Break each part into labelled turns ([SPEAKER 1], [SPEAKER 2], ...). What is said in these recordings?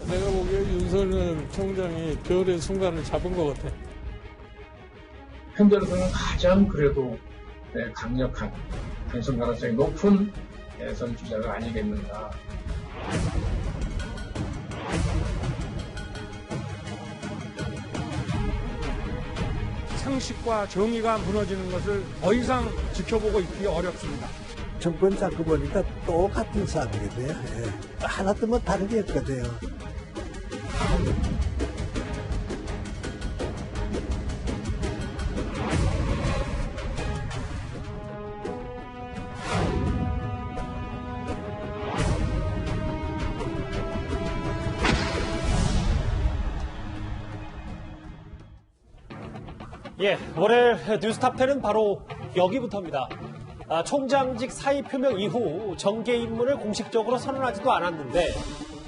[SPEAKER 1] 내가 보기에 윤석열 총장이 별의 순간을 잡은 것 같아.
[SPEAKER 2] 현재로서는 가장 그래도 강력한 당선 가능성이 높은 대선 주자가 아니겠는가.
[SPEAKER 3] 상식과 정의가 무너지는 것을 더 이상 지켜보고 있기 어렵습니다.
[SPEAKER 4] 정권 잡고 보니까 똑같은 사람이 돼요. 하나도 뭐 다른 게 없거든요.
[SPEAKER 5] 예, 월요일 뉴스탑10은 바로 여기부터입니다. 총장직 사의 표명 이후 정계 입문을 공식적으로 선언하지도 않았는데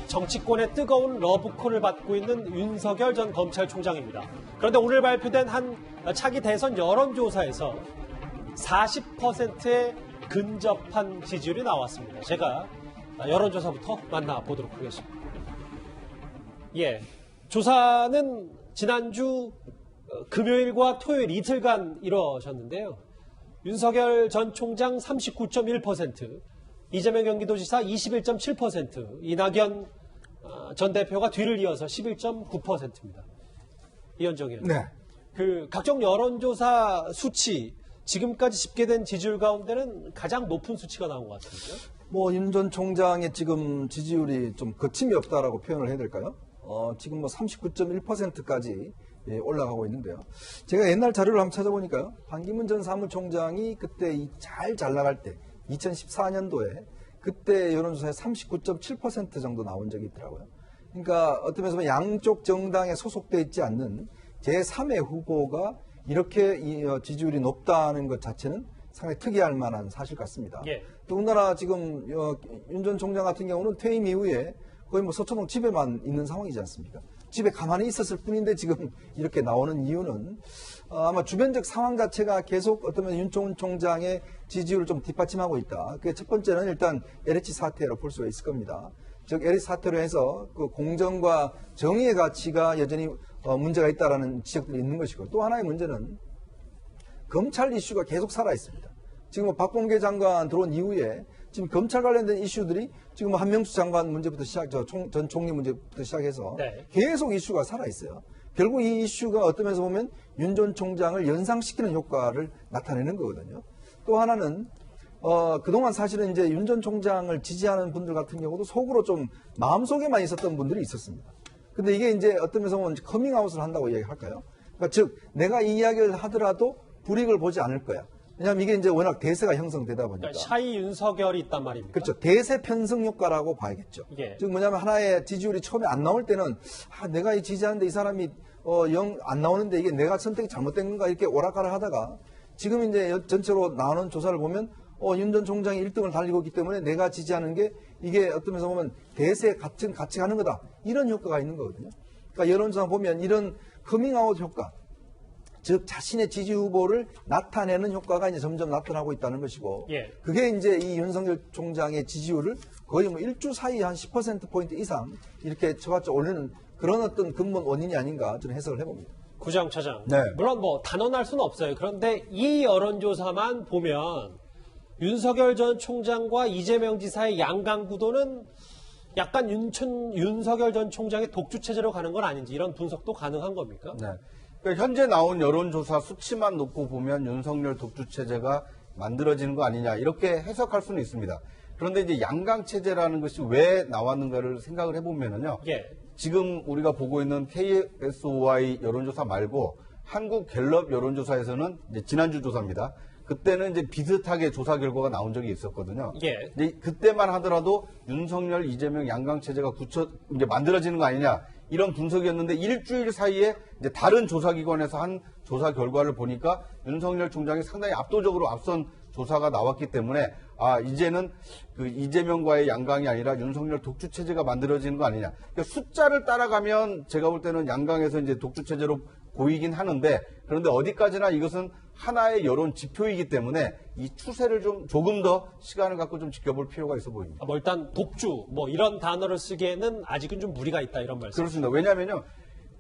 [SPEAKER 5] 정치권의 뜨거운 러브콜을 받고 있는 윤석열 전 검찰총장입니다. 그런데 오늘 발표된 한 차기 대선 여론조사에서 40%에 근접한 지지율이 나왔습니다. 제가 여론조사부터 만나보도록 하겠습니다. 예, 조사는 지난주 금요일과 토요일 이틀간 이뤄졌는데요. 윤석열 전 총장 39.1%, 이재명 경기도지사 21.7%, 이낙연 전 대표가 뒤를 이어서 11.9%입니다. 이현정 의원.
[SPEAKER 6] 네.
[SPEAKER 5] 각종 여론조사 수치, 지금까지 집계된 지지율 가운데는 가장 높은 수치가 나온 것 같은데요.
[SPEAKER 6] 윤 전 총장의 지금 지지율이 좀 거침이 없다라고 표현을 해야 될까요? 지금 39.1%까지 올라가고 있는데요. 제가 옛날 자료를 한번 찾아보니까요. 반기문 전 사무총장이 그때 잘 나갈 때 2014년도에 그때 여론조사에 39.7% 정도 나온 적이 있더라고요. 그러니까 어떤 면에서 양쪽 정당에 소속돼 있지 않는 제3의 후보가 이렇게 지지율이 높다는 것 자체는 상당히 특이할 만한 사실 같습니다.
[SPEAKER 5] 예.
[SPEAKER 6] 더군다나 지금 윤 전 총장 같은 경우는 퇴임 이후에 거의 서초동 집에만 있는 상황이지 않습니까? 집에 가만히 있었을 뿐인데 지금 이렇게 나오는 이유는 아마 주변적 상황 자체가 계속 어쩌면 윤 총장의 지지율을 좀 뒷받침하고 있다. 그게 첫 번째는 일단 LH 사태로 볼 수가 있을 겁니다. 즉 LH 사태로 해서 그 공정과 정의의 가치가 여전히 문제가 있다라는 지적들이 있는 것이고, 또 하나의 문제는 검찰 이슈가 계속 살아 있습니다. 지금 박범계 장관 들어온 이후에 지금 검찰 관련된 이슈들이 지금 한명수 장관 문제부터 전 총리 문제부터 시작해서
[SPEAKER 5] 네.
[SPEAKER 6] 계속 이슈가 살아있어요. 결국 이 이슈가 어떤 면에서 보면 윤 전 총장을 연상시키는 효과를 나타내는 거거든요. 또 하나는 그동안 사실은 이제 윤 전 총장을 지지하는 분들 같은 경우도 속으로 좀 마음속에만 있었던 분들이 있었습니다. 근데 이게 이제 어떤 면에서 보면 커밍아웃을 한다고 이야기할까요? 그러니까 즉 내가 이 이야기를 하더라도 불이익을 보지 않을 거야. 왜냐하면 이게 이제 워낙 대세가 형성되다 보니까.
[SPEAKER 5] 그러니까 샤이 윤석열이 있단 말입니다.
[SPEAKER 6] 그렇죠. 대세 편성 효과라고 봐야겠죠.
[SPEAKER 5] 예.
[SPEAKER 6] 즉 뭐냐면 하나의 지지율이 처음에 안 나올 때는 내가 이 지지하는데 이 사람이 영 안 나오는데 이게 내가 선택이 잘못된 건가 이렇게 오락가락 하다가 지금 이제 전체로 나오는 조사를 보면 윤 전 총장이 1등을 달리고 있기 때문에 내가 지지하는 게 이게 어떤 면에서 보면 대세에 같이 가는 거다. 이런 효과가 있는 거거든요. 그러니까 여론조사 보면 이런 커밍아웃 효과, 즉 자신의 지지 후보를 나타내는 효과가 이제 점점 나타나고 있다는 것이고,
[SPEAKER 5] 예.
[SPEAKER 6] 그게 이제 이 윤석열 총장의 지지율을 거의 일주 사이에 한 10% 이상 이렇게 쳐봤자 올리는 그런 어떤 근본 원인이 아닌가 저는 해석을 해봅니다.
[SPEAKER 5] 구장 차장.
[SPEAKER 6] 네.
[SPEAKER 5] 물론 단언할 수는 없어요. 그런데 이 여론조사만 보면 윤석열 전 총장과 이재명 지사의 양강 구도는 약간 윤석열 전 총장의 독주 체제로 가는 건 아닌지 이런 분석도 가능한 겁니까?
[SPEAKER 7] 네. 그러니까 현재 나온 여론조사 수치만 놓고 보면 윤석열 독주 체제가 만들어지는 거 아니냐 이렇게 해석할 수는 있습니다. 그런데 이제 양강 체제라는 것이 왜 나왔는가를 생각을 해보면은요.
[SPEAKER 5] 예.
[SPEAKER 7] 지금 우리가 보고 있는 KSOI 여론조사 말고 한국 갤럽 여론조사에서는 이제 지난주 조사입니다. 그때는 이제 비슷하게 조사 결과가 나온 적이 있었거든요.
[SPEAKER 5] 예.
[SPEAKER 7] 근데 그때만 하더라도 윤석열, 이재명 양강 체제가 이제 만들어지는 거 아니냐 이런 분석이었는데 일주일 사이에 이제 다른 조사기관에서 한 조사 결과를 보니까 윤석열 총장이 상당히 압도적으로 앞선 조사가 나왔기 때문에 이제는 그 이재명과의 양강이 아니라 윤석열 독주 체제가 만들어지는 거 아니냐. 그러니까 숫자를 따라가면 제가 볼 때는 양강에서 이제 독주 체제로 보이긴 하는데 그런데 어디까지나 이것은 하나의 여론 지표이기 때문에 이 추세를 조금 더 시간을 갖고 좀 지켜볼 필요가 있어 보입니다.
[SPEAKER 5] 뭐 일단 독주 뭐 이런 단어를 쓰기에는 아직은 좀 무리가 있다 이런 말씀.
[SPEAKER 7] 그렇습니다. 왜냐하면요.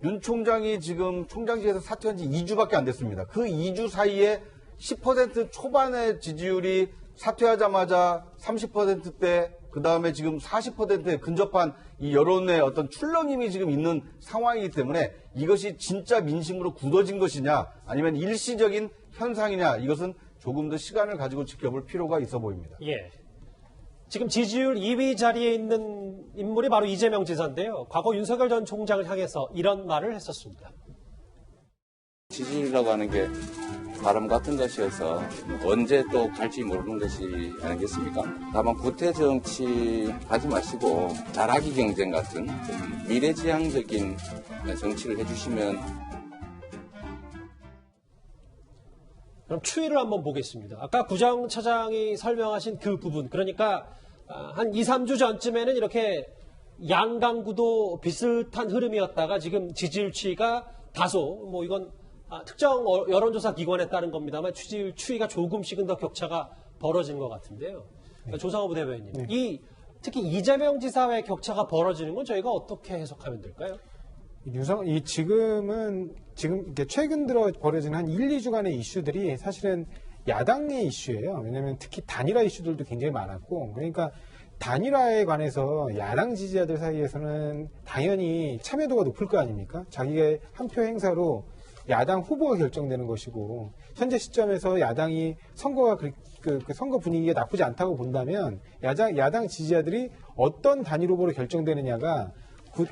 [SPEAKER 7] 윤 총장이 지금 총장직에서 사퇴한 지 2주밖에 안 됐습니다. 그 2주 사이에 10% 초반의 지지율이 사퇴하자마자 30%대 그 다음에 지금 40%에 근접한 이 여론의 어떤 출렁임이 지금 있는 상황이기 때문에 이것이 진짜 민심으로 굳어진 것이냐 아니면 일시적인 현상이냐 이것은 조금 더 시간을 가지고 지켜볼 필요가 있어 보입니다.
[SPEAKER 5] 예. 지금 지지율 2위 자리에 있는 인물이 바로 이재명 지사인데요. 과거 윤석열 전 총장을 향해서 이런 말을 했었습니다.
[SPEAKER 8] 지지율이라고 하는 게 바람 같은 것이어서 언제 또 갈지 모르는 것이 아니겠습니까? 다만 구태 정치 하지 마시고 잘하기 경쟁 같은 미래지향적인 정치를 해주시면.
[SPEAKER 5] 그럼 추이를 한번 보겠습니다. 아까 구정 차장이 설명하신 그 부분, 그러니까 한 2, 3주 전쯤에는 이렇게 양강구도 비슷한 흐름이었다가 지금 지지율 추이가 다소 뭐 이건 특정 여론조사 기관에 따른 겁니다만 지지율 추이가 조금씩은 더 격차가 벌어진 것 같은데요. 그러니까 조상호 부대변인, 특히 이재명 지사와의 격차가 벌어지는 건 저희가 어떻게 해석하면 될까요?
[SPEAKER 3] 지금 이게 최근 들어 벌어진 한 1, 2주간의 이슈들이 사실은 야당의 이슈예요. 왜냐하면 특히 단일화 이슈들도 굉장히 많았고, 그러니까 단일화에 관해서 야당 지지자들 사이에서는 당연히 참여도가 높을 거 아닙니까? 자기의 한 표 행사로 야당 후보가 결정되는 것이고, 현재 시점에서 야당이 선거가 그 선거 분위기가 나쁘지 않다고 본다면 야당 지지자들이 어떤 단일 후보로 결정되느냐가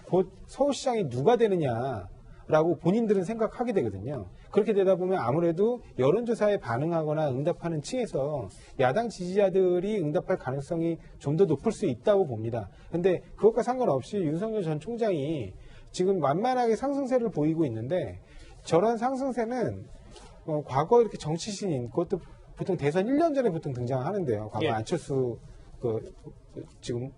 [SPEAKER 3] 곧 서울시장이 누가 되느냐라고 본인들은 생각하게 되거든요. 그렇게 되다 보면 아무래도 여론조사에 반응하거나 응답하는 층에서 야당 지지자들이 응답할 가능성이 좀 더 높을 수 있다고 봅니다. 그런데 그것과 상관없이 윤석열 전 총장이 지금 만만하게 상승세를 보이고 있는데, 저런 상승세는 과거 이렇게 정치 신인, 그것도 보통 대선 1년 전에 보통 등장하는데요. 과거 안철수 지금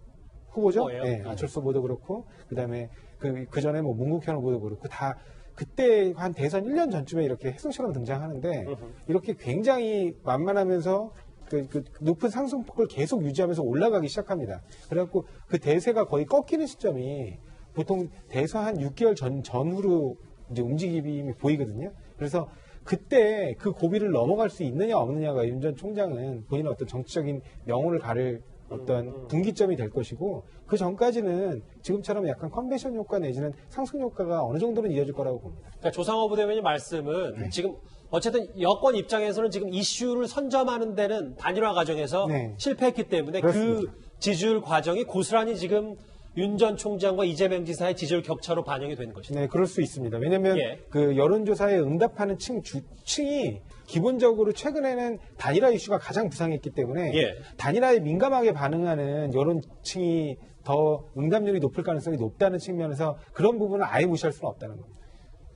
[SPEAKER 3] 후보죠? 네, 안철수 후보도 그렇고, 그다음에 그 전에 뭐 문국현 후보도 그렇고, 다 그때 한 대선 1년 전쯤에 이렇게 혜성처럼 등장하는데, 이렇게 굉장히 만만하면서 그 높은 상승폭을 계속 유지하면서 올라가기 시작합니다. 그래갖고 그 대세가 거의 꺾이는 시점이 보통 대선 한 6개월 전후로 이제 움직임이 보이거든요. 그래서 그때 그 고비를 넘어갈 수 있느냐 없느냐가 윤 전 총장은 본인의 어떤 정치적인 명운을 가를 어떤 분기점이 될 것이고, 그 전까지는 지금처럼 약간 컨벤션 효과 내지는 상승 효과가 어느 정도는 이어질 거라고 봅니다.
[SPEAKER 5] 그러니까 조상호 부대변인 말씀은 지금 어쨌든 여권 입장에서는 지금 이슈를 선점하는 데는 단일화 과정에서 실패했기 때문에 그렇습니다. 그 지지율 과정이 고스란히 지금 윤 전 총장과 이재명 지사의 지지율 격차로 반영이 되는 것이죠.
[SPEAKER 3] 네, 그럴 수 있습니다. 왜냐하면 그 여론조사에 응답하는 층이 기본적으로 최근에는 단일화 이슈가 가장 부상했기 때문에 단일화에 민감하게 반응하는 여론층이 더 응답률이 높을 가능성이 높다는 측면에서 그런 부분을 아예 무시할 수는 없다는 겁니다.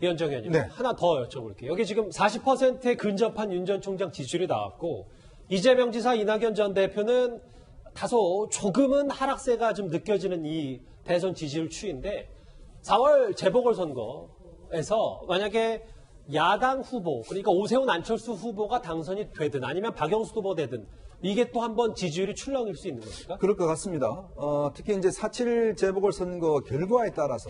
[SPEAKER 5] 이현정 의원님, 하나 더 여쭤볼게요. 여기 지금 40%에 근접한 윤 전 총장 지지율이 나왔고, 이재명 지사, 이낙연 전 대표는 다소 조금은 하락세가 좀 느껴지는 이 대선 지지율 추이인데, 4월 재보궐선거에서 만약에 야당 후보, 그러니까 오세훈 안철수 후보가 당선이 되든 아니면 박영수 후보 되든 이게 또 한번 지지율이 출렁일 수 있는 겁니까?
[SPEAKER 6] 그럴 것 같습니다. 특히 이제 4.7 재보궐선거 결과에 따라서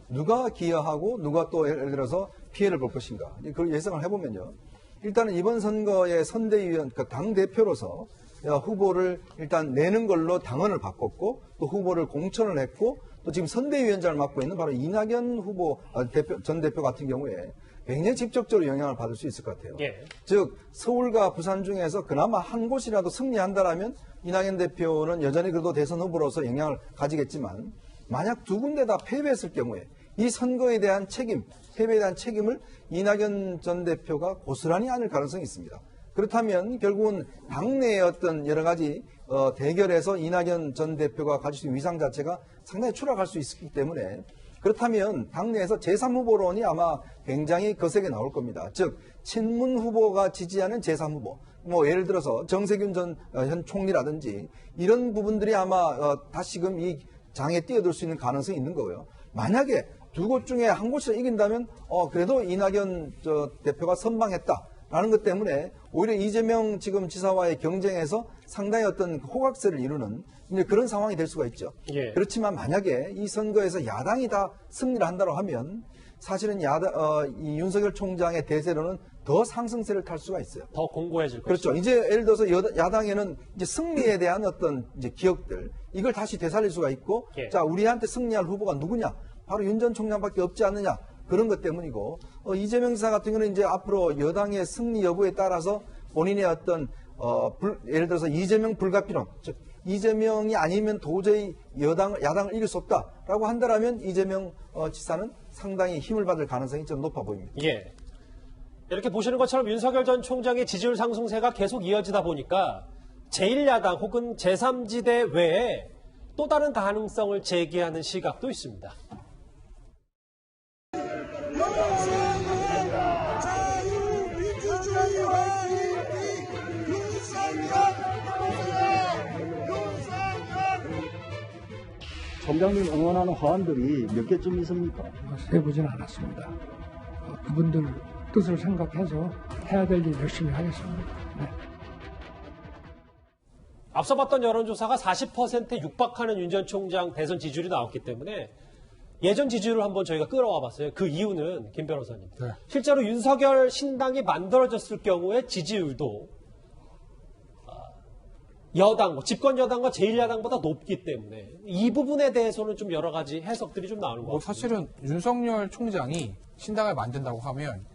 [SPEAKER 6] 누가 기여하고 누가 또 예를 들어서 피해를 볼 것인가, 그걸 예상을 해보면요. 일단은 이번 선거의 선대위원, 그 당대표로서 후보를 일단 내는 걸로 당헌을 바꿨고, 또 후보를 공천을 했고, 또 지금 선대위원장을 맡고 있는 바로 이낙연 후보 전 대표 같은 경우에 굉장히 직접적으로 영향을 받을 수 있을 것 같아요. 즉 서울과 부산 중에서 그나마 한 곳이라도 승리한다라면 이낙연 대표는 여전히 그래도 대선 후보로서 영향을 가지겠지만, 만약 두 군데 다 패배했을 경우에 이 선거에 대한 책임, 패배에 대한 책임을 이낙연 전 대표가 고스란히 안을 가능성이 있습니다. 그렇다면 결국은 당내의 어떤 여러 가지 대결에서 이낙연 전 대표가 가질 수 있는 위상 자체가 상당히 추락할 수 있기 때문에, 그렇다면 당내에서 제3후보론이 아마 굉장히 거세게 나올 겁니다. 즉 친문 후보가 지지하는 제3후보, 뭐 예를 들어서 정세균 현 총리라든지 이런 부분들이 아마 다시금 이 장에 뛰어들 수 있는 가능성이 있는 거고요. 만약에 두 곳 중에 한 곳을 이긴다면 그래도 이낙연 대표가 선방했다라는 것 때문에 오히려 이재명 지금 지사와의 경쟁에서 상당히 어떤 호각세를 이루는 이제 그런 상황이 될 수가 있죠.
[SPEAKER 5] 예.
[SPEAKER 6] 그렇지만 만약에 이 선거에서 야당이 다 승리를 한다고 하면 사실은 이 윤석열 총장의 대세로는 더 상승세를 탈 수가 있어요.
[SPEAKER 5] 더 공고해질
[SPEAKER 6] 그렇죠.
[SPEAKER 5] 것이죠.
[SPEAKER 6] 이제 예를 들어서 야당에는 이제 승리에 대한 어떤 이제 기억들 이걸 다시 되살릴 수가 있고,
[SPEAKER 5] 예.
[SPEAKER 6] 자 우리한테 승리할 후보가 누구냐? 바로 윤 전 총장밖에 없지 않느냐? 그런 것 때문이고, 이재명 지사 같은 경우는 이제 앞으로 여당의 승리 여부에 따라서 본인의 어떤 예를 들어서 이재명 불가피론, 즉 이재명이 아니면 도저히 야당을 이길 수 없다라고 한다라면 이재명 지사는 상당히 힘을 받을 가능성이 좀 높아 보입니다.
[SPEAKER 5] 예. 이렇게 보시는 것처럼 윤석열 전 총장의 지지율 상승세가 계속 이어지다 보니까 제1야당 혹은 제3지대 외에 또 다른 가능성을 제기하는 시각도 있습니다.
[SPEAKER 9] 총장님 응원하는 화환들이 몇 개쯤 있습니까?
[SPEAKER 10] 세보진 않았습니다. 그분들 뜻을 생각해서 해야 될 일 열심히 하겠습니다. 네.
[SPEAKER 5] 앞서 봤던 여론조사가 40%에 육박하는 윤 전 총장 대선 지지율이 나왔기 때문에 예전 지지율을 한번 저희가 끌어와 봤어요. 그 이유는 김 변호사님.
[SPEAKER 3] 네.
[SPEAKER 5] 실제로 윤석열 신당이 만들어졌을 경우에 지지율도 여당, 집권 여당과 제1야당보다 높기 때문에 이 부분에 대해서는 좀 여러 가지 해석들이 좀 나오는 것 같아요.
[SPEAKER 11] 사실은 윤석열 총장이 신당을 만든다고 하면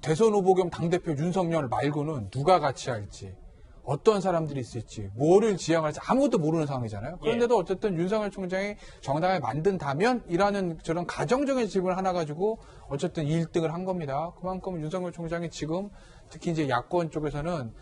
[SPEAKER 11] 대선 후보 겸 당대표 윤석열 말고는 누가 같이 할지, 어떤 사람들이 있을지, 뭐를 지향할지 아무것도 모르는 상황이잖아요. 그런데도 어쨌든 윤석열 총장이 정당을 만든다면 이라는 저런 가정적인 질문을 하나 가지고 어쨌든 1등을 한 겁니다. 그만큼 윤석열 총장이 지금 특히 이제 야권 쪽에서는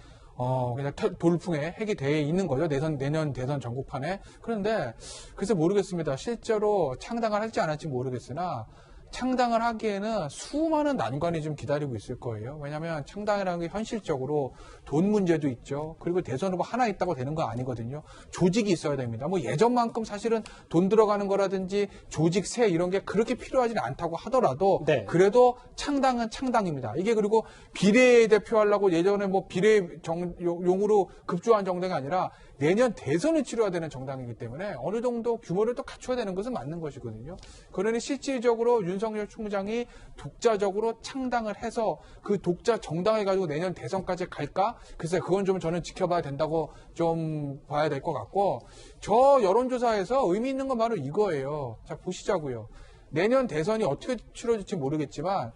[SPEAKER 11] 그냥 돌풍에 핵이 돼 있는 거죠. 내년 대선 전국판에. 그런데 그래서 모르겠습니다. 실제로 창당을 할지 안 할지 모르겠으나 창당을 하기에는 수많은 난관이 좀 기다리고 있을 거예요. 왜냐하면 창당이라는 게 현실적으로 돈 문제도 있죠. 그리고 대선 후보 하나 있다고 되는 거 아니거든요. 조직이 있어야 됩니다. 뭐 예전만큼 사실은 돈 들어가는 거라든지 조직세 이런 게 그렇게 필요하지는 않다고 하더라도
[SPEAKER 5] 네.
[SPEAKER 11] 그래도 창당은 창당입니다. 이게 그리고 비례대표하려고 예전에 뭐 비례용으로 급조한 정당이 아니라 내년 대선을 치러야 되는 정당이기 때문에 어느 정도 규모를 또 갖춰야 되는 것은 맞는 것이거든요. 그러니 실질적으로 윤석열 총장이 독자적으로 창당을 해서 그 독자 정당을 가지고 내년 대선까지 갈까? 글쎄 그건 좀 저는 지켜봐야 된다고 좀 봐야 될 것 같고, 저 여론조사에서 의미 있는 건 바로 이거예요. 자 보시자고요. 내년 대선이 어떻게 치러질지 모르겠지만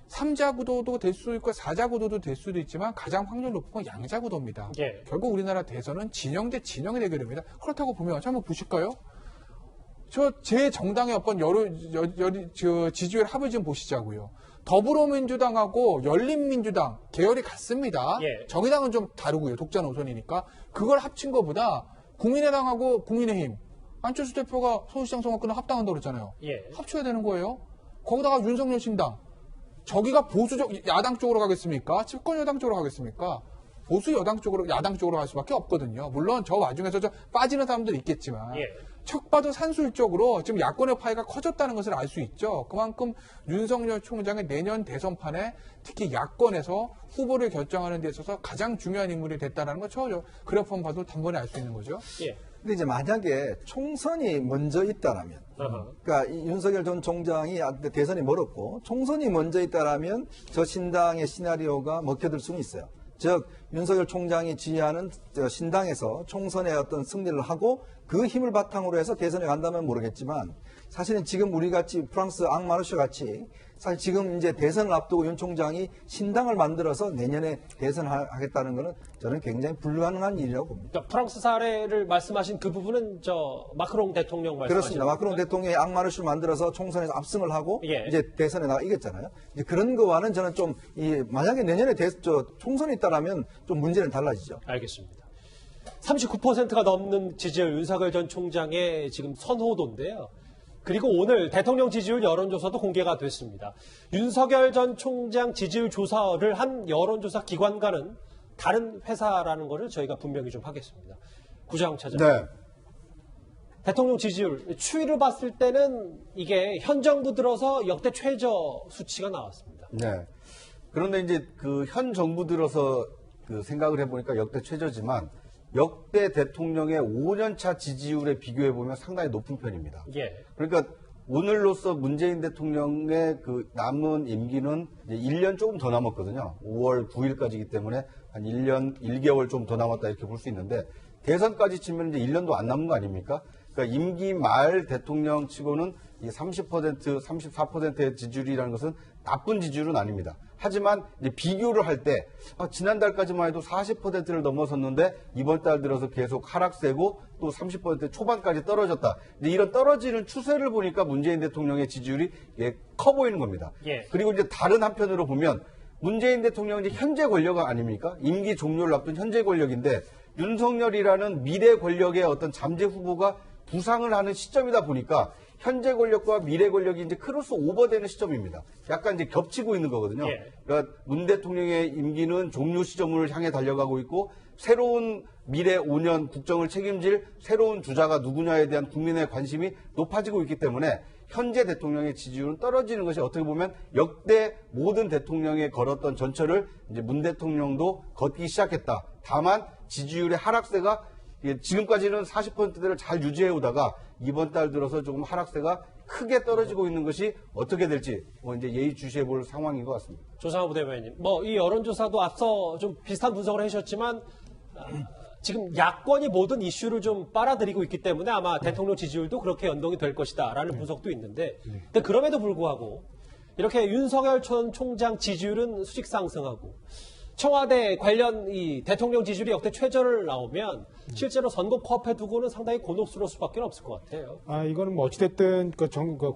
[SPEAKER 11] 3자 구도도 될 수 있고 4자 구도도 될 수도 있지만 가장 확률 높은 건 양자 구도입니다.
[SPEAKER 5] 예.
[SPEAKER 11] 결국 우리나라 대선은 진영 대 진영의 대결입니다. 그렇다고 보면 한번 보실까요? 제 정당의 어떤 지지율 합을 좀 보시자고요. 더불어민주당하고 열린민주당 계열이 같습니다.
[SPEAKER 5] 예.
[SPEAKER 11] 정의당은 좀 다르고요. 독자 노선이니까. 그걸 합친 것보다 국민의당하고 국민의힘, 안철수 대표가 서울시장 선거 끝나고 합당한다고 그랬잖아요.
[SPEAKER 5] 예.
[SPEAKER 11] 합쳐야 되는 거예요. 거기다가 윤석열 신당. 저기가 보수적 야당 쪽으로 가겠습니까? 집권 여당 쪽으로 가겠습니까? 보수 여당 쪽으로 야당 쪽으로 갈 수밖에 없거든요. 물론 저 와중에서 빠지는 사람들이 있겠지만
[SPEAKER 5] 예.
[SPEAKER 11] 척 봐도 산술적으로 지금 야권의 파이가 커졌다는 것을 알 수 있죠. 그만큼 윤석열 총장의 내년 대선판에 특히 야권에서 후보를 결정하는 데 있어서 가장 중요한 인물이 됐다는 거 저 그래프만 봐도 단번에 알 수 있는 거죠.
[SPEAKER 5] 예.
[SPEAKER 6] 근데 이제 만약에 총선이 먼저 있다라면, 그러니까 이 윤석열 전 총장이 대선이 멀었고 총선이 먼저 있다라면 저 신당의 시나리오가 먹혀들 수는 있어요. 즉 윤석열 총장이 지휘하는 신당에서 총선에 어떤 승리를 하고 그 힘을 바탕으로 해서 대선에 간다면 모르겠지만, 사실은 지금 우리 같이 프랑스 앙마르쇼 같이 사실 지금 이제 대선을 앞두고 윤 총장이 신당을 만들어서 내년에 대선하겠다는 것은 저는 굉장히 불가능한 일이라고 봅니다.
[SPEAKER 5] 그러니까 프랑스 사례를 말씀하신 그 부분은 마크롱 대통령 말씀하신
[SPEAKER 6] 그렇습니다. 마크롱 대통령이 앙마르쇼를 만들어서 총선에서 압승을 하고
[SPEAKER 5] 예.
[SPEAKER 6] 이제 대선에 나가 이겼잖아요. 이제 그런 거와는 저는 좀 만약에 내년에 총선이 있다라면 좀 문제는 달라지죠.
[SPEAKER 5] 알겠습니다. 39%가 넘는 지지율 윤석열 전 총장의 지금 선호도인데요. 그리고 오늘 대통령 지지율 여론조사도 공개가 됐습니다. 윤석열 전 총장 지지율 조사를 한 여론조사 기관과는 다른 회사라는 것을 저희가 분명히 좀 하겠습니다. 구자영 차장님.
[SPEAKER 6] 네.
[SPEAKER 5] 대통령 지지율 추이를 봤을 때는 이게 현 정부 들어서 역대 최저 수치가 나왔습니다.
[SPEAKER 7] 네. 그런데 이제 그 현 정부 들어서 그 생각을 해보니까 역대 최저지만 역대 대통령의 5년차 지지율에 비교해 보면 상당히 높은 편입니다.
[SPEAKER 5] 예.
[SPEAKER 7] 그러니까 오늘로서 문재인 대통령의 그 남은 임기는 이제 1년 조금 더 남았거든요. 5월 9일까지이기 때문에 한 1년 1개월 좀 더 남았다 이렇게 볼 수 있는데 대선까지 치면 이제 1년도 안 남은 거 아닙니까? 그러니까 임기 말 대통령 치고는 이 30%, 34%의 지지율이라는 것은 나쁜 지지율은 아닙니다. 하지만 이제 비교를 할 때 지난달까지만 해도 40%를 넘어섰는데 이번 달 들어서 계속 하락세고 또 30% 초반까지 떨어졌다. 이제 이런 떨어지는 추세를 보니까 문재인 대통령의 지지율이 커 보이는 겁니다.
[SPEAKER 5] 예.
[SPEAKER 7] 그리고 이제 다른 한편으로 보면 문재인 대통령은 이제 현재 권력 아닙니까? 임기 종료를 앞둔 현재 권력인데 윤석열이라는 미래 권력의 어떤 잠재 후보가 부상을 하는 시점이다 보니까 현재 권력과 미래 권력이 이제 크로스 오버되는 시점입니다. 약간 이제 겹치고 있는 거거든요.
[SPEAKER 5] 예.
[SPEAKER 7] 그러니까 문 대통령의 임기는 종료 시점을 향해 달려가고 있고 새로운 미래 5년 국정을 책임질 새로운 주자가 누구냐에 대한 국민의 관심이 높아지고 있기 때문에 현재 대통령의 지지율은 떨어지는 것이 어떻게 보면 역대 모든 대통령에 걸었던 전철을 이제 문 대통령도 걷기 시작했다. 다만 지지율의 하락세가 지금까지는 40%대를 잘 유지해 오다가 이번 달 들어서 조금 하락세가 크게 떨어지고 있는 것이 어떻게 될지 이제 예의주시해 볼 상황인 것 같습니다.
[SPEAKER 5] 조상호 부대변인, 이 여론조사도 앞서 좀 비슷한 분석을 해주셨지만 지금 야권이 모든 이슈를 좀 빨아들이고 있기 때문에 아마 대통령 지지율도 그렇게 연동이 될 것이다라는 분석도 있는데, 근데 그럼에도 불구하고 이렇게 윤석열 전 총장 지지율은 수직 상승하고 청와대 관련 이 대통령 지지율이 역대 최저를 나오면 실제로 선거 코앞에 두고는 상당히 곤혹스러울 수밖에 없을 것 같아요.
[SPEAKER 3] 이거는 뭐 어찌됐든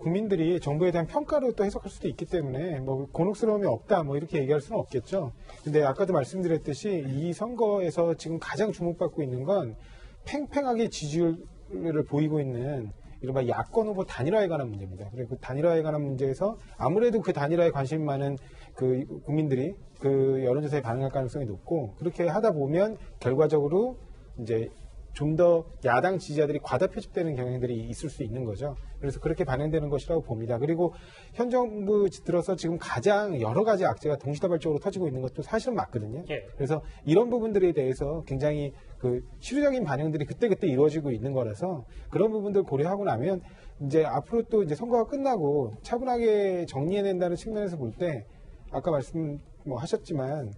[SPEAKER 3] 국민들이 정부에 대한 평가로 또 해석할 수도 있기 때문에 뭐 곤혹스러움이 없다 뭐 이렇게 얘기할 수는 없겠죠. 근데 아까도 말씀드렸듯이 이 선거에서 지금 가장 주목받고 있는 건 팽팽하게 지지율을 보이고 있는 이른바 야권 후보 단일화에 관한 문제입니다. 그리고 그 단일화에 관한 문제에서 아무래도 그 단일화에 관심이 많은 그 국민들이 그 여론조사에 반응할 가능성이 높고, 그렇게 하다 보면 결과적으로 이제 좀 더 야당 지지자들이 과다 표집되는 경향들이 있을 수 있는 거죠. 그래서 그렇게 반영되는 것이라고 봅니다. 그리고 현 정부 들어서 지금 가장 여러 가지 악재가 동시다발적으로 터지고 있는 것도 사실은 맞거든요.
[SPEAKER 5] 예.
[SPEAKER 3] 그래서 이런 부분들에 대해서 굉장히 그 실효적인 반영들이 그때그때 이루어지고 있는 거라서 그런 부분들 고려하고 나면 이제 앞으로 또 이제 선거가 끝나고 차분하게 정리해낸다는 측면에서 볼 때 아까 말씀 하셨지만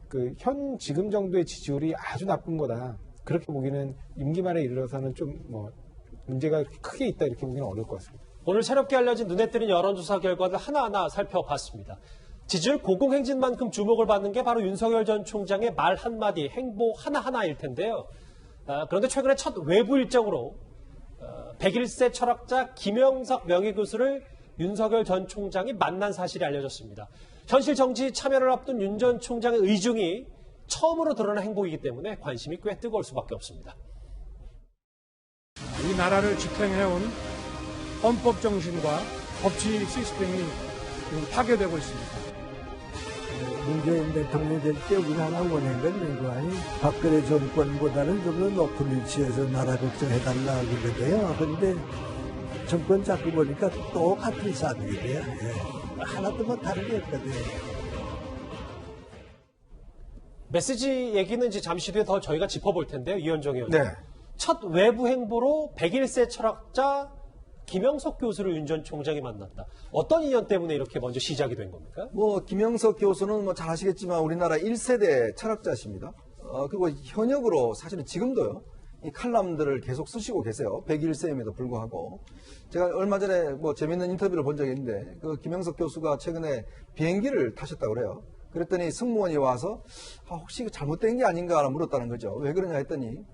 [SPEAKER 3] 그 현 지금 정도의 지지율이 아주 나쁜 거다. 그렇게 보기는 임기 말에 이르러서는 좀 문제가 크게 있다 이렇게 보기는 어려울 것 같습니다.
[SPEAKER 5] 오늘 새롭게 알려진 눈에 띄는 여론조사 결과를 하나하나 살펴봤습니다. 지지율 고공행진만큼 주목을 받는 게 바로 윤석열 전 총장의 말 한마디, 행보 하나하나일 텐데요. 그런데 최근에 첫 외부 일정으로 101세 철학자 김영석 명예교수를 윤석열 전 총장이 만난 사실이 알려졌습니다. 현실 정치 참여를 앞둔 윤 전 총장의 의중이 처음으로 드러난 행보이기 때문에 관심이 꽤 뜨거울 수밖에 없습니다.
[SPEAKER 10] 이 나라를 지탱해온 헌법 정신과 법치 시스템이 파괴되고 있습니다.
[SPEAKER 4] 문재인 대통령이 될 때 우리나라 원행은 이거 아니 박근혜 정권보다는 좀 더 높은 위치에서 나라 걱정해달라 그러거든요. 그런데 정권 잡고 보니까 똑같은 싸움이 돼요. 하나도 뭐 다른 게 없거든요.
[SPEAKER 5] 메시지 얘기는 이제 잠시 뒤에 더 저희가 짚어볼 텐데요. 이현정 의원님.
[SPEAKER 7] 네.
[SPEAKER 5] 첫 외부 행보로 101세 철학자 김영석 교수를 윤 전 총장이 만났다. 어떤 인연 때문에 이렇게 먼저 시작이 된 겁니까?
[SPEAKER 6] 김영석 교수는 잘 아시겠지만 우리나라 1세대 철학자십니다. 그리고 현역으로 사실은 지금도요. 이 칼럼들을 계속 쓰시고 계세요. 101세임에도 불구하고. 제가 얼마 전에 재밌는 인터뷰를 본 적이 있는데 그 김영석 교수가 최근에 비행기를 타셨다고 그래요. 그랬더니 승무원이 와서 혹시 잘못된 게 아닌가 물었다는 거죠. 왜 그러냐 했더니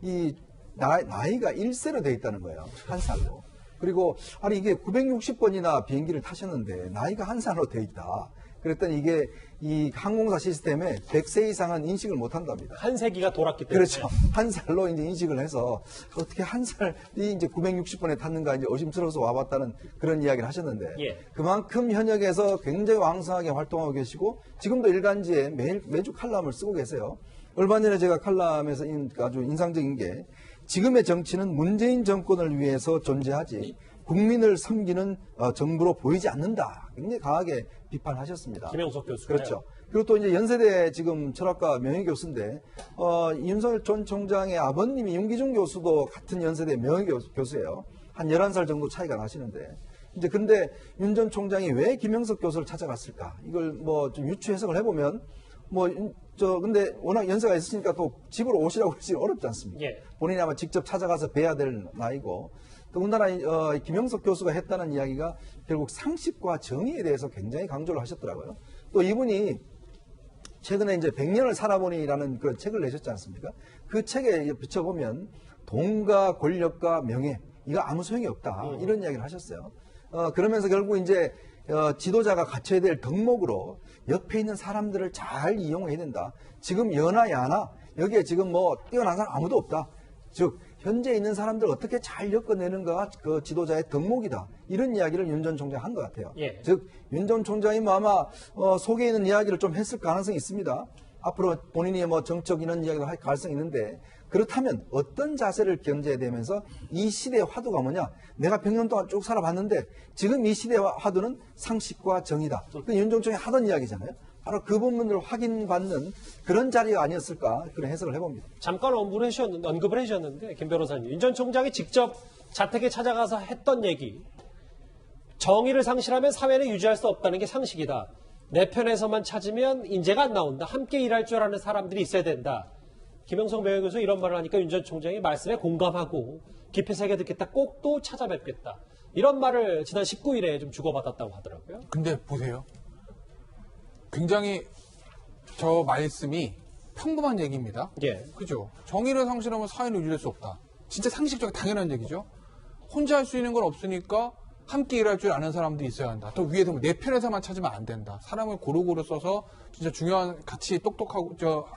[SPEAKER 6] 이 나이가 1세로 돼 있다는 거예요. 한 살로. 그리고 이게 960번이나 비행기를 타셨는데 나이가 한 살로 돼 있다. 그랬더니 이게 이 항공사 시스템에 100세 이상은 인식을 못 한답니다.
[SPEAKER 5] 한 세기가 돌았기 때문에.
[SPEAKER 6] 그렇죠. 한 살로 이제 인식을 해서 어떻게 한 살이 이제 960번에 탔는가 이제 의심스러워서 와봤다는 그런 이야기를 하셨는데 그만큼 현역에서 굉장히 왕성하게 활동하고 계시고 지금도 일간지에 매주 칼럼을 쓰고 계세요. 얼마 전에 제가 칼럼에서 아주 인상적인 게 지금의 정치는 문재인 정권을 위해서 존재하지 국민을 섬기는 정부로 보이지 않는다. 굉장히 강하게 비판하셨습니다.
[SPEAKER 5] 김영석 교수.
[SPEAKER 6] 그렇죠. 그리고 또 이제 연세대 지금 철학과 명예교수인데 윤석열 전 총장의 아버님이 윤기중 교수도 같은 연세대 명예교수예요. 한 11살 정도 차이가 나시는데 이제 근데 윤 전 총장이 왜 김영석 교수를 찾아갔을까? 이걸 뭐 좀 유추 해석을 해보면 근데 워낙 연세가 있으니까 또 집으로 오시라고 하지 어렵지 않습니까?
[SPEAKER 5] 예.
[SPEAKER 6] 본인이 아마 직접 찾아가서 뵈야 될 나이고 더군다나 김영석 교수가 했다는 이야기가 결국 상식과 정의에 대해서 굉장히 강조를 하셨더라고요. 또 이분이 최근에 이제 100년을 살아보니라는 그런 책을 내셨지 않습니까? 그 책에 비춰보면 돈과 권력과 명예 이거 아무 소용이 없다 이런 이야기를 하셨어요. 그러면서 결국 이제 지도자가 갖춰야 될 덕목으로 옆에 있는 사람들을 잘 이용해야 된다. 지금 여나 야나 여기에 지금 뭐 뛰어난 사람 아무도 없다. 즉 현재 있는 사람들 어떻게 잘 엮어내는가 그 지도자의 덕목이다. 이런 이야기를 윤 전 총장이 한 것 같아요.
[SPEAKER 5] 예.
[SPEAKER 6] 즉 윤 전 총장이 뭐 아마 속에 있는 이야기를 좀 했을 가능성이 있습니다. 앞으로 본인이 뭐 정적 이런 이야기도 할 가능성이 있는데 그렇다면 어떤 자세를 견제되면서 이 시대의 화두가 뭐냐? 내가 100년 동안 쭉 살아봤는데 지금 이 시대의 화두는 상식과 정의다. 그 윤 전 총장이 하던 이야기잖아요. 바로 그 부분을 확인받는 그런 자리가 아니었을까 그런 해석을 해봅니다.
[SPEAKER 5] 잠깐 언급을 해주셨는데 김 변호사님, 윤 전 총장이 직접 자택에 찾아가서 했던 얘기, 정의를 상실하면 사회는 유지할 수 없다는 게 상식이다. 내 편에서만 찾으면 인재가 안 나온다. 함께 일할 줄 아는 사람들이 있어야 된다. 김영석 명예교수 이런 말을 하니까 윤 전 총장이 말씀에 공감하고 깊이 새겨 듣겠다. 꼭 또 찾아뵙겠다. 이런 말을 지난 19일에 좀 주고받았다고 하더라고요.
[SPEAKER 11] 근데 보세요. 굉장히 저 말씀이 평범한 얘기입니다.
[SPEAKER 5] 예.
[SPEAKER 11] 그죠? 정의를 상실하면 사회는 유지할 수 없다. 진짜 상식적으로 당연한 얘기죠. 혼자 할 수 있는 건 없으니까 함께 일할 줄 아는 사람도 있어야 한다. 또 위에서 내 편에서만 찾으면 안 된다. 사람을 고루고루 써서 진짜 중요한 가치, 똑똑하고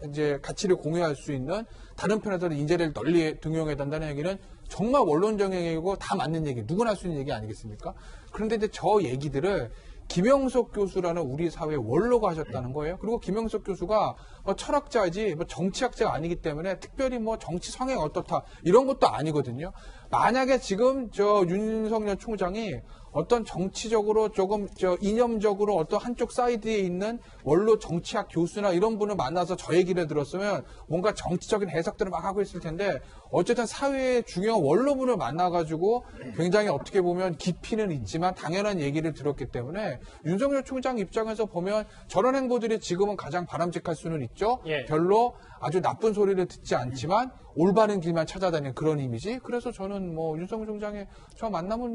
[SPEAKER 11] 이제 가치를 공유할 수 있는 다른 편에서 인재를 널리 등용해야 된다는 얘기는 정말 원론적인 얘기고 다 맞는 얘기, 누구나 할 수 있는 얘기 아니겠습니까? 그런데 이제 저 얘기들을 김영석 교수라는 우리 사회의 원로가 하셨다는 거예요. 그리고 김영석 교수가 철학자이지 정치학자가 아니기 때문에 특별히 정치 성향이 어떻다 이런 것도 아니거든요. 만약에 지금 윤석열 총장이 어떤 정치적으로 조금 이념적으로 어떤 한쪽 사이드에 있는 원로 정치학 교수나 이런 분을 만나서 저 얘기를 들었으면 뭔가 정치적인 해석들을 막 하고 있을 텐데 어쨌든 사회의 중요한 원로분을 만나가지고 굉장히 어떻게 보면 깊이는 있지만 당연한 얘기를 들었기 때문에 윤석열 총장 입장에서 보면 저런 행보들이 지금은 가장 바람직할 수는 있죠.
[SPEAKER 5] 예.
[SPEAKER 11] 별로 아주 나쁜 소리를 듣지 않지만 올바른 길만 찾아다니는 그런 이미지. 그래서 저는 윤석열 총장의 저 만남은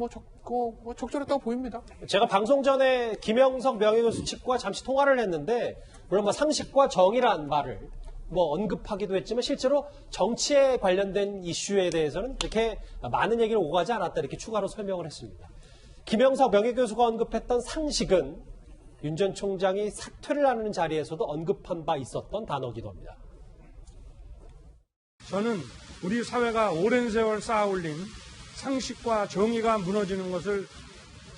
[SPEAKER 11] 적절했다고 보입니다.
[SPEAKER 5] 제가 방송 전에 김영석 명예교수 측과 잠시 통화를 했는데 물론 상식과 정의란 말을 언급하기도 했지만 실제로 정치에 관련된 이슈에 대해서는 그렇게 많은 얘기를 오가지 않았다 이렇게 추가로 설명을 했습니다. 김영석 명예교수가 언급했던 상식은 윤 전 총장이 사퇴를 하는 자리에서도 언급한 바 있었던 단어기도 합니다.
[SPEAKER 12] 저는 우리 사회가 오랜 세월 쌓아올린 상식과 정의가 무너지는 것을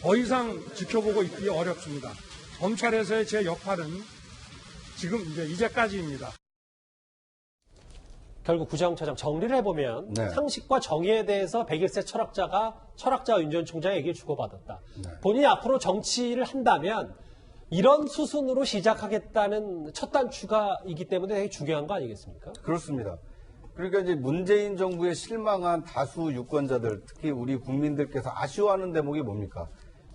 [SPEAKER 12] 더 이상 지켜보고 있기 어렵습니다. 검찰에서의 제 역할은 지금 이제까지입니다.
[SPEAKER 5] 결국 구자영 정리를 해보면
[SPEAKER 7] 네.
[SPEAKER 5] 상식과 정의에 대해서 101세 철학자와 윤 전 총장의 얘기를 주고받았다.
[SPEAKER 7] 네.
[SPEAKER 5] 본인이 앞으로 정치를 한다면 이런 수순으로 시작하겠다는 첫 단추가이기 때문에 되게 중요한 거 아니겠습니까?
[SPEAKER 7] 그렇습니다. 그러니까 이제 문재인 정부에 실망한 다수 유권자들, 특히 우리 국민들께서 아쉬워하는 대목이 뭡니까?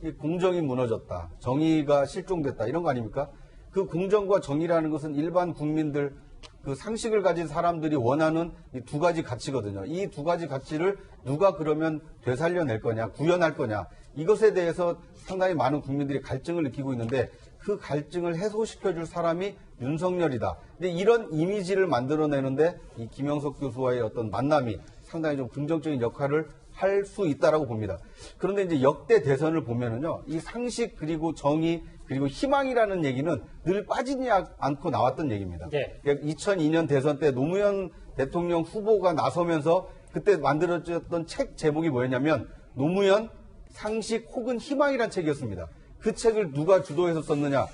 [SPEAKER 7] 이 공정이 무너졌다, 정의가 실종됐다 이런 거 아닙니까? 그 공정과 정의라는 것은 일반 국민들, 그 상식을 가진 사람들이 원하는 이 두 가지 가치거든요. 이 두 가지 가치를 누가 그러면 되살려낼 거냐, 구현할 거냐, 이것에 대해서 상당히 많은 국민들이 갈증을 느끼고 있는데 그 갈증을 해소시켜줄 사람이 윤석열이다. 근데 이런 이미지를 만들어내는데 이 김영석 교수와의 어떤 만남이 상당히 좀 긍정적인 역할을 할 수 있다라고 봅니다. 그런데 이제 역대 대선을 보면은요, 이 상식 그리고 정의 그리고 희망이라는 얘기는 늘 빠지지 않고 나왔던 얘기입니다.
[SPEAKER 5] 네.
[SPEAKER 7] 2002년 대선 때 노무현 대통령 후보가 나서면서 그때 만들어졌던 책 제목이 뭐였냐면 노무현 상식 혹은 희망이란 책이었습니다. 그 책을 누가 주도해서 썼느냐?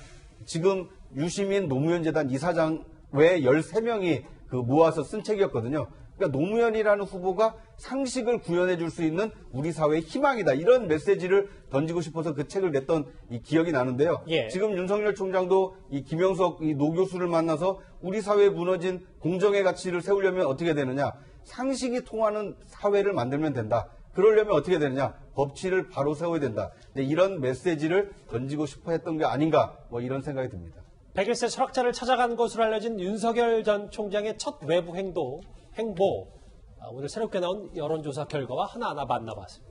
[SPEAKER 7] 지금 유시민 노무현재단 이사장 외 13명이 모아서 쓴 책이었거든요. 그러니까 노무현이라는 후보가 상식을 구현해 줄 수 있는 우리 사회의 희망이다. 이런 메시지를 던지고 싶어서 그 책을 냈던 이 기억이 나는데요.
[SPEAKER 5] 예.
[SPEAKER 7] 지금 윤석열 총장도 이 김영석 이 노 교수를 만나서 우리 사회에 무너진 공정의 가치를 세우려면 어떻게 되느냐. 상식이 통하는 사회를 만들면 된다. 그러려면 어떻게 되느냐. 법치를 바로 세워야 된다. 이런 메시지를 던지고 싶어 했던 게 아닌가. 뭐 이런 생각이 듭니다.
[SPEAKER 5] 101세 철학자를 찾아간 것으로 알려진 윤석열 전 총장의 첫 외부 행보. 오늘 새롭게 나온 여론조사 결과와 하나하나 만나봤습니다.